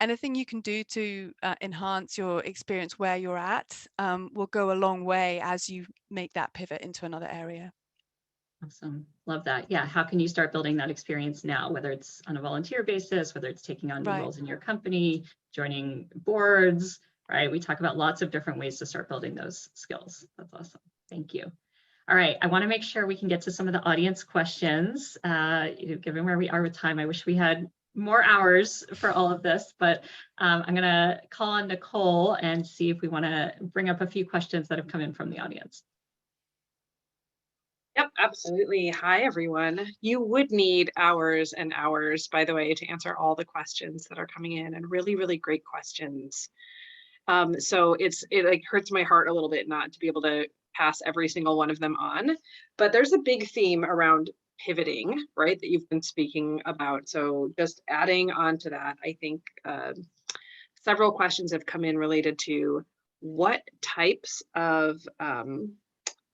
anything you can do to enhance your experience where you're at will go a long way as you make that pivot into another area. Awesome. Love that. Yeah. How can you start building that experience now, whether it's on a volunteer basis, whether it's taking on new roles in your company, joining boards, right? We talk about lots of different ways to start building those skills. That's awesome. Thank you. All right, I want to make sure we can get to some of the audience questions. Given where we are with time, I wish we had more hours for all of this, but I'm going to call on Nicole and see if we want to bring up a few questions that have come in from the audience. Yep, absolutely. Hi, everyone. You would need hours and hours, by the way, to answer all the questions that are coming in, and really, really great questions. So it like hurts my heart a little bit not to be able to pass every single one of them on, but there's a big theme around pivoting, right, that you've been speaking about. So just adding on to that, I think several questions have come in related to what types of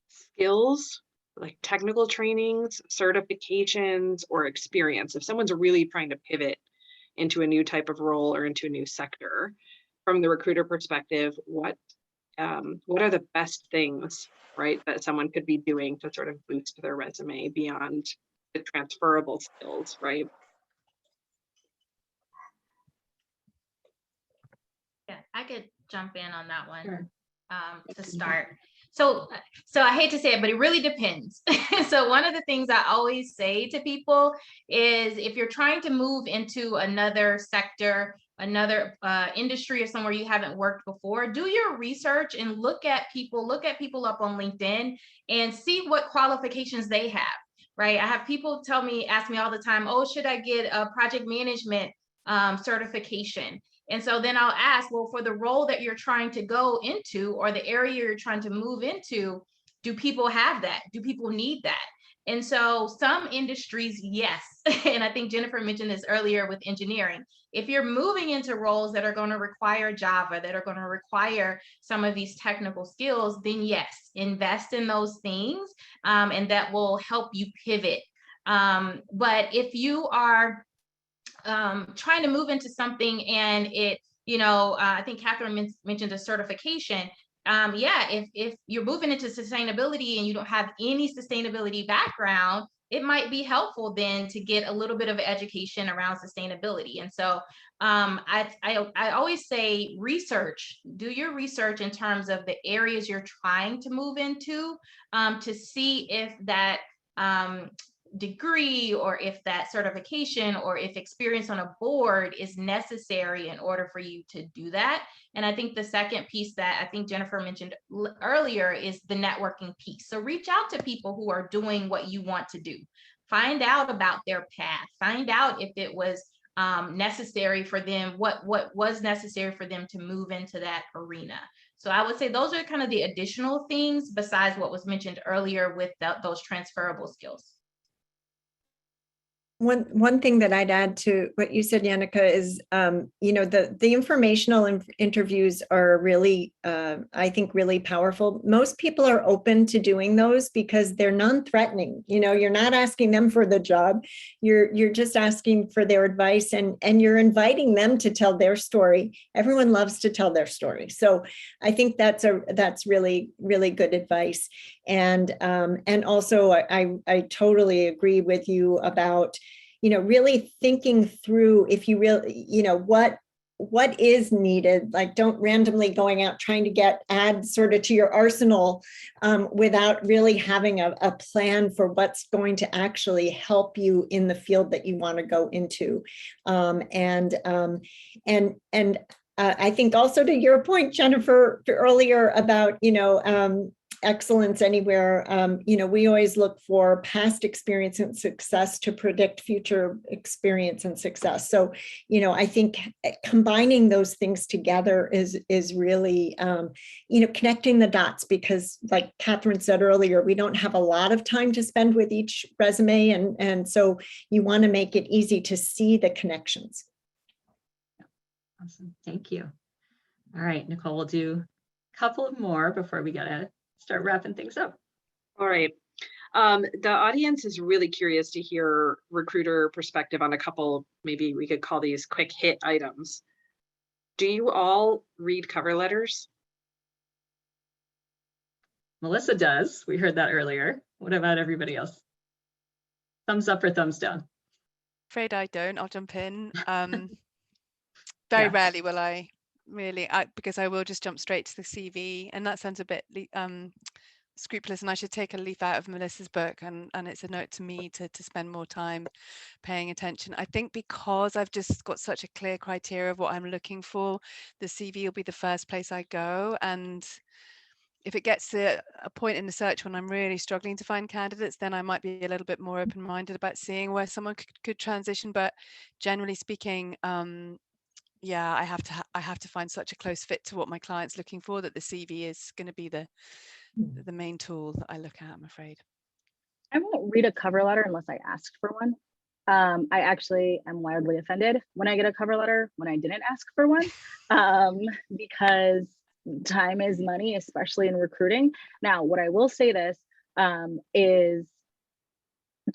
skills, like technical trainings, certifications, or experience, if someone's really trying to pivot into a new type of role or into a new sector, from the recruiter perspective, what are the best things, right, that someone could be doing to sort of boost their resume beyond the transferable skills, right? Yeah, I could jump in on that one. Sure. To start. So I hate to say it, but it really depends. So one of the things I always say to people is if you're trying to move into another sector, another industry, or somewhere you haven't worked before, do your research and look at people up on LinkedIn and see what qualifications they have, right? I have people ask me all the time, oh, should I get a project management certification? And so then I'll ask, well, for the role that you're trying to go into or the area you're trying to move into, do people have that? Do people need that? And so some industries, yes. And I think Jennifer mentioned this earlier with engineering. If you're moving into roles that are going to require Java, that are going to require some of these technical skills, then yes, invest in those things, and that will help you pivot. But if you are trying to move into something and it, I think Catherine mentioned a certification. Yeah, if you're moving into sustainability and you don't have any sustainability background, it might be helpful then to get a little bit of education around sustainability. And so I always say do your research in terms of the areas you're trying to move into, to see if that degree or if that certification or if experience on a board is necessary in order for you to do that. And I think the second piece that I think Jennifer mentioned earlier is the networking piece. So reach out to people who are doing what you want to do. Find out about their path. Find out if it was necessary for them, what was necessary for them to move into that arena. So I would say those are kind of the additional things besides what was mentioned earlier with those transferable skills. One thing that I'd add to what you said, Yannicka, is the informational interviews are really, I think, really powerful. Most people are open to doing those because they're non-threatening. You're not asking them for the job. You're just asking for their advice, and you're inviting them to tell their story. Everyone loves to tell their story, so I think that's really, really good advice. And also I totally agree with you about really thinking through if you really, what is needed. Like, don't randomly going out trying to add sort of to your arsenal without really having a plan for what's going to actually help you in the field that you want to go into. I think also to your point, Jennifer, earlier about, excellence anywhere. We always look for past experience and success to predict future experience and success. So, I think combining those things together is really, connecting the dots, because like Catherine said earlier, we don't have a lot of time to spend with each resume. And so you want to make it easy to see the connections. Awesome. Thank you. All right, Nicole, we'll do a couple more before we gotta start wrapping things up. All right. The audience is really curious to hear recruiter perspective on a couple, maybe we could call these quick hit items. Do you all read cover letters? Melissa does. We heard that earlier. What about everybody else? Thumbs up or thumbs down? Afraid I don't. I'll jump in. Very rarely will I really, because I will just jump straight to the CV, and that sounds a bit scrupulous, and I should take a leaf out of Melissa's book, and it's a note to me to spend more time paying attention. I think because I've just got such a clear criteria of what I'm looking for, the CV will be the first place I go, and if it gets to a point in the search when I'm really struggling to find candidates, then I might be a little bit more open-minded about seeing where someone could transition. But generally speaking, yeah, I have to find such a close fit to what my client's looking for that the CV is going to be the main tool that I look at, I'm afraid. I won't read a cover letter unless I asked for one. I actually am wildly offended when I get a cover letter when I didn't ask for one, because time is money, especially in recruiting. Now, what I will say this is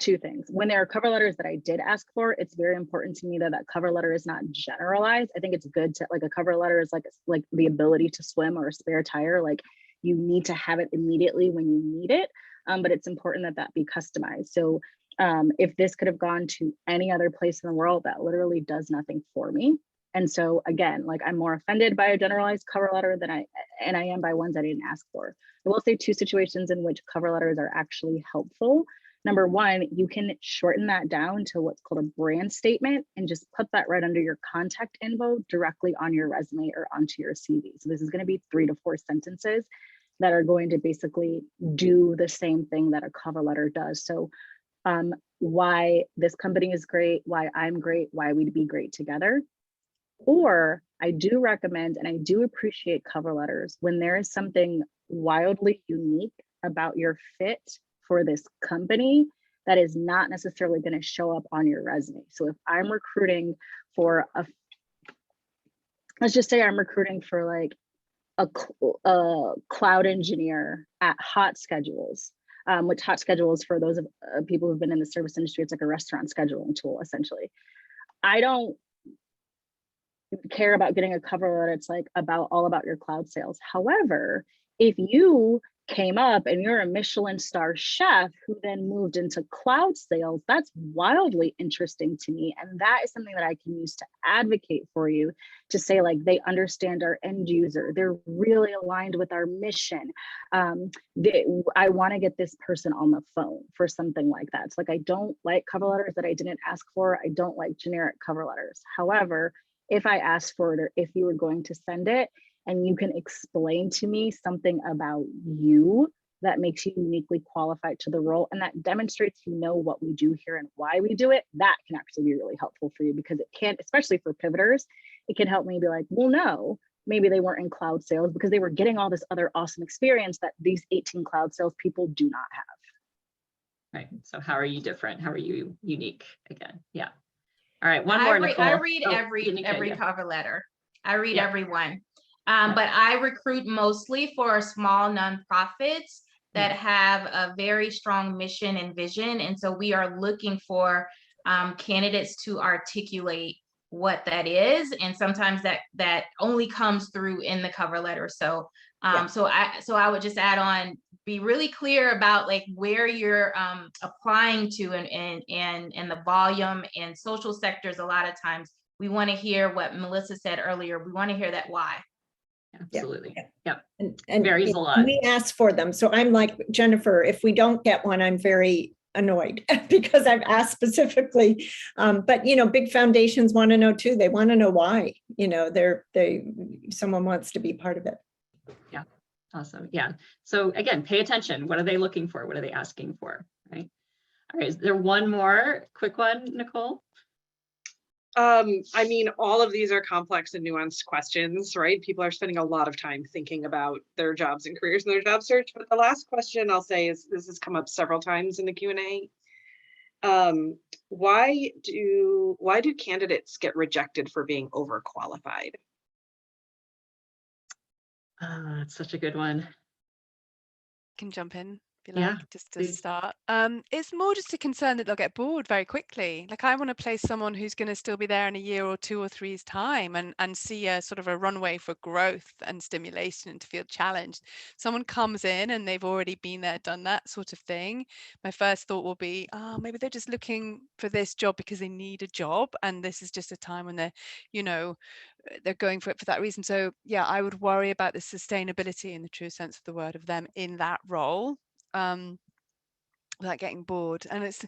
two things. When there are cover letters that I did ask for, it's very important to me that that cover letter is not generalized. I think it's good to, like, a cover letter is like the ability to swim or a spare tire. Like, you need to have it immediately when you need it, but it's important that that be customized. So if this could have gone to any other place in the world, that literally does nothing for me. And so again, like, I'm more offended by a generalized cover letter than I am by ones I didn't ask for. I will say two situations in which cover letters are actually helpful. Number one, you can shorten that down to what's called a brand statement and just put that right under your contact info directly on your resume or onto your CV. So this is going to be 3 to 4 sentences that are going to basically do the same thing that a cover letter does. So why this company is great, why I'm great, why we'd be great together. Or I do recommend and I do appreciate cover letters when there is something wildly unique about your fit for this company that is not necessarily going to show up on your resume. So if I'm recruiting for let's just say I'm recruiting for like a cloud engineer at Hot Schedules, which Hot Schedules, for those of people who've been in the service industry, it's like a restaurant scheduling tool, essentially. I don't care about getting a cover letter it's like all about your cloud sales. However, if you came up and you're a Michelin star chef who then moved into cloud sales, that's wildly interesting to me. And that is something that I can use to advocate for you, to say, like, they understand our end user, they're really aligned with our mission. I want to get this person on the phone for something like that. It's like, I don't like cover letters that I didn't ask for. I don't like generic cover letters. However, if I asked for it, or if you were going to send it, and you can explain to me something about you that makes you uniquely qualified to the role, and that demonstrates you know what we do here and why we do it, that can actually be really helpful for you, because it can, especially for pivoters, it can help me be like, well, no, maybe they weren't in cloud sales because they were getting all this other awesome experience that these 18 cloud sales people do not have. Right. So how are you different? How are you unique again? Yeah. All right. One more, Nicole. I read every cover letter. I read every one. But I recruit mostly for small nonprofits that have a very strong mission and vision. And so we are looking for candidates to articulate what that is. And sometimes that only comes through in the cover letter. So so I would just add on, be really clear about like where you're applying to, and the volume and social sectors. A lot of times we want to hear what Melissa said earlier. We want to hear that why. Absolutely. Yeah. And varies a lot. We ask for them. So I'm like Jennifer, if we don't get one, I'm very annoyed because I've asked specifically. But big foundations want to know too. They want to know why, someone wants to be part of it. Yeah. Awesome. Yeah. So again, pay attention. What are they looking for? What are they asking for? Right. All right. Is there one more quick one, Nicole? I mean, all of these are complex and nuanced questions, right? People are spending a lot of time thinking about their jobs and careers and their job search. But the last question I'll say is, this has come up several times in the Q&A. Why do candidates get rejected for being overqualified? That's such a good one. I can jump in. Yeah, Just to start. It's more just a concern that they'll get bored very quickly. Like, I want to place someone who's going to still be there in a year or 2 or 3's time and see a sort of a runway for growth and stimulation and to feel challenged. Someone comes in and they've already been there, done that sort of thing. My first thought will be, maybe they're just looking for this job because they need a job, and this is just a time when they're, they're going for it for that reason. So yeah, I would worry about the sustainability in the true sense of the word of them in that role. Without getting bored. And it's,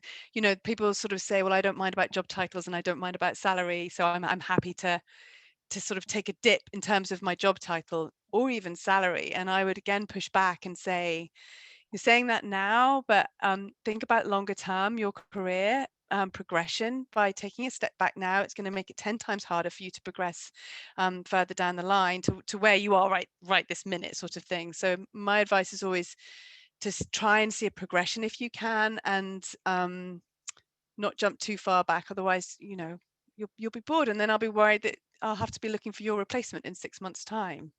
people sort of say, well, I don't mind about job titles and I don't mind about salary, so I'm happy to to sort of take a dip in terms of my job title or even salary. And I would again push back and say, you're saying that now, but think about longer term, your career progression. By taking a step back now, it's going to make it 10 times harder for you to progress further down the line to where you are right this minute, sort of thing. So my advice is always to try and see a progression if you can, and not jump too far back. Otherwise, you know, you'll be bored, and then I'll be worried that I'll have to be looking for your replacement in 6 months' time.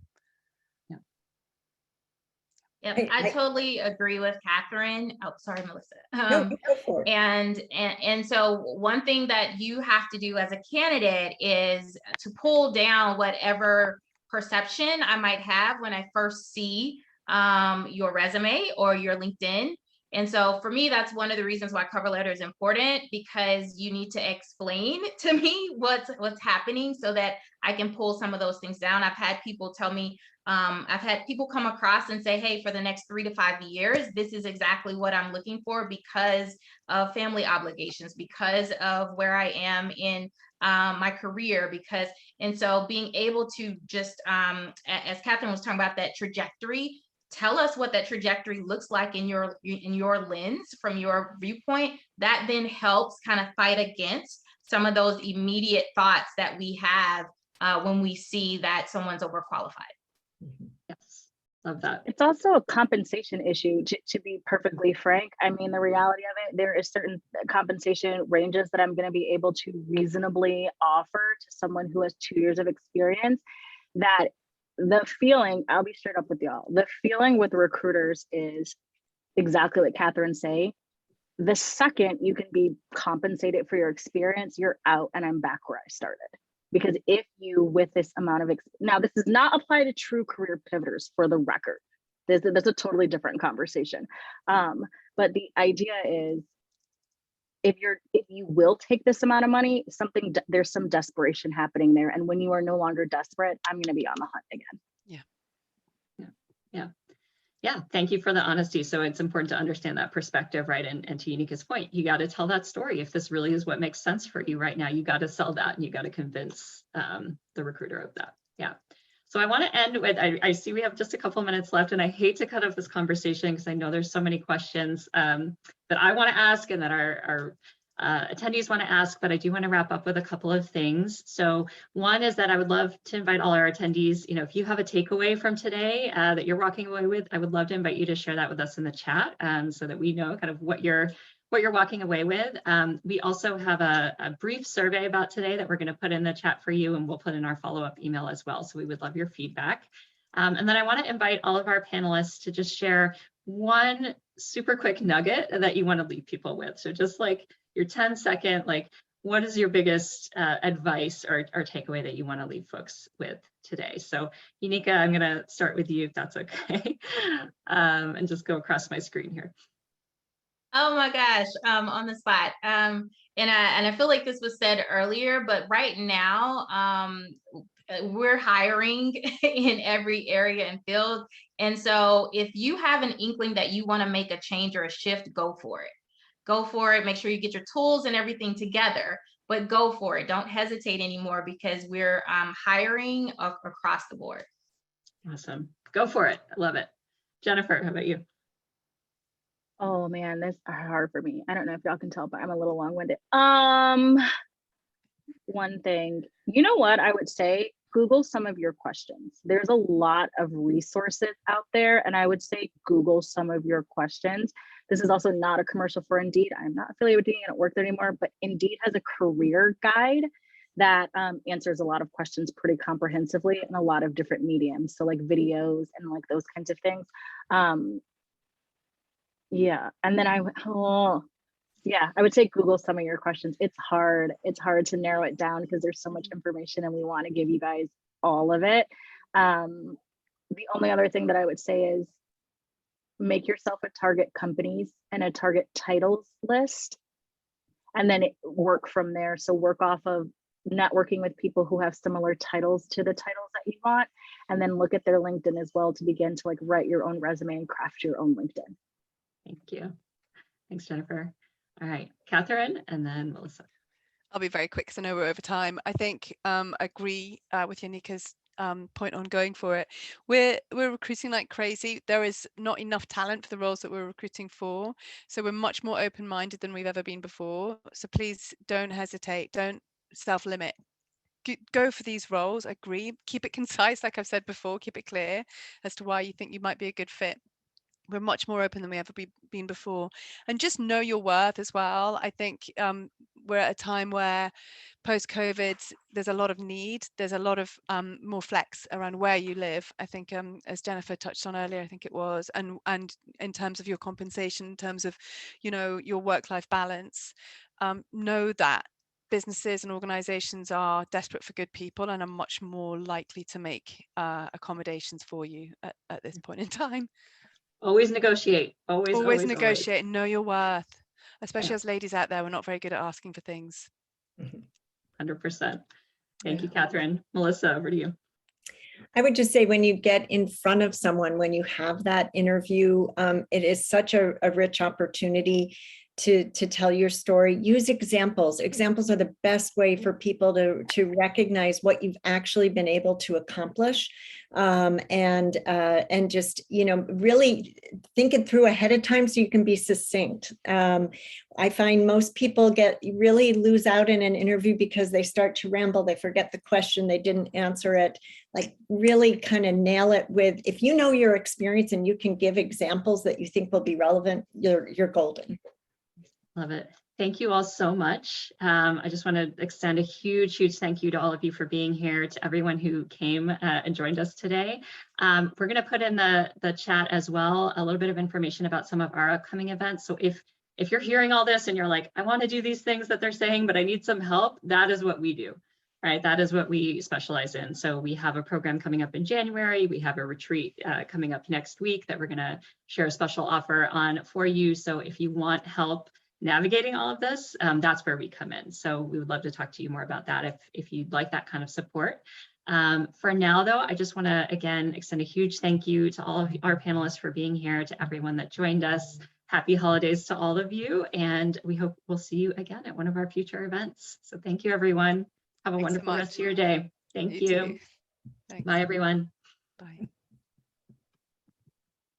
Yep, I totally agree with Catherine. Oh, sorry, Melissa. No, go for it. And so one thing that you have to do as a candidate is to pull down whatever perception I might have when I first see your resume or your LinkedIn. And so for me, that's one of the reasons why cover letter is important, because you need to explain to me what's happening so that I can pull some of those things down. I've had people tell me, I've had people come across and say, hey, for the next 3 to 5 years, this is exactly what I'm looking for because of family obligations, because of where I am in my career, and so being able to just, as Catherine was talking about, that trajectory, tell us what that trajectory looks like in your lens, from your viewpoint. That then helps kind of fight against some of those immediate thoughts that we have when we see that someone's overqualified. Yes, love that. It's also a compensation issue, to be perfectly frank. I mean, the reality of it, there is certain compensation ranges that I'm going to be able to reasonably offer to someone who has 2 years of experience. That the feeling, I'll be straight up with y'all, the feeling with recruiters is exactly what Catherine's saying. The second you can be compensated for your experience, you're out and I'm back where I started. Because if you, with this amount of, now this does not apply to true career pivoters, for the record. There's a totally different conversation. But the idea is, if you will take this amount of money, there's some desperation happening there. And when you are no longer desperate, I'm going to be on the hunt again. Yeah, thank you for the honesty. So it's important to understand that perspective, right? And to Unica's point, you got to tell that story. If this really is what makes sense for you right now, you got to sell that, and you got to convince the recruiter of that. Yeah. So I want to end with, I see we have just a couple minutes left, and I hate to cut off this conversation because I know there's so many questions that I want to ask and that our attendees want to ask, but I do want to wrap up with a couple of things. So one is that I would love to invite all our attendees, you know, if you have a takeaway from today that you're walking away with, I would love to invite you to share that with us in the chat so that we know kind of what you're walking away with. We also have a brief survey about today that we're going to put in the chat for you, and we'll put in our follow-up email as well. So we would love your feedback. And then I want to invite all of our panelists to just share one super quick nugget that you want to leave people with. So just like your 10-second, like, what is your biggest advice or takeaway that you want to leave folks with today? So Unica, I'm going to start with you, if that's okay, and just go across my screen here. Oh my gosh, on the spot. And I feel like this was said earlier, but right now, we're hiring in every area and field. And so if you have an inkling that you want to make a change or a shift, go for it. Go for it. Make sure you get your tools and everything together, but go for it. Don't hesitate anymore, because we're hiring across the board. Awesome. Go for it. I love it. Jennifer, how about you? Oh man, that's hard for me. I don't know if y'all can tell, but I'm a little long-winded. One thing, you know what I would say, Google some of your questions. There's a lot of resources out there, and I would say Google some of your questions. This is also not a commercial for Indeed. I'm not affiliated with Indeed, I don't work there anymore, but Indeed has a career guide that answers a lot of questions pretty comprehensively in a lot of different mediums. So like videos and like those kinds of things. Yeah, and then I would say Google some of your questions. It's hard to narrow it down because there's so much information and we want to give you guys all of it. The only other thing that I would say is make yourself a target companies and a target titles list, and then work from there. So work off of networking with people who have similar titles to the titles that you want, and then look at their LinkedIn as well to begin to like write your own resume and craft your own LinkedIn. Thank you. Thanks, Jennifer. All right, Catherine, and then Melissa. I'll be very quick because I know we're over time. I think agree with Yanika's point on going for it. We're recruiting like crazy. There is not enough talent for the roles that we're recruiting for. So we're much more open-minded than we've ever been before. So please don't hesitate. Don't self-limit. Go for these roles. Agree. Keep it concise, like I've said before. Keep it clear as to why you think you might be a good fit. We're much more open than we ever been before, and just know your worth as well. I think we're at a time where post-COVID there's a lot of need, there's a lot of more flex around where you live. I think as Jennifer touched on earlier, I think it was, and in terms of your compensation, in terms of, you know, your work-life balance, know that businesses and organizations are desperate for good people and are much more likely to make accommodations for you at this point in time. Always negotiate. Always Negotiate and know your worth, especially Yeah. as ladies out there. We're not very good at asking for things. 100%. Thank you, Yeah. Catherine. Melissa, over to you. I would just say when you get in front of someone, when you have that interview, it is such a rich opportunity to tell your story. Use examples. Examples are the best way for people to recognize what you've actually been able to accomplish, and just, you know, really think it through ahead of time so you can be succinct. I find most people really lose out in an interview because they start to ramble. They forget the question, they didn't answer it. Like really kind of nail it with, if you know your experience and you can give examples that you think will be relevant, you're golden. Love it. Thank you all so much. I just want to extend a huge thank you to all of you for being here, to everyone who came and joined us today. We're going to put in the chat as well a little bit of information about some of our upcoming events. So if you're hearing all this and you're like, I want to do these things that they're saying, but I need some help, that is what we do, right? That is what we specialize in. So we have a program coming up in January. We have a retreat coming up next week that we're going to share a special offer on for you. So if you want help navigating all of this, that's where we come in. So we would love to talk to you more about that if you'd like that kind of support. For now, though, I just want to, again, extend a huge thank you to all of our panelists for being here, to everyone that joined us. Happy holidays to all of you, and we hope we'll see you again at one of our future events. So thank you, everyone. Have a wonderful rest of your day. Thank you. Thanks. Bye, everyone. Bye.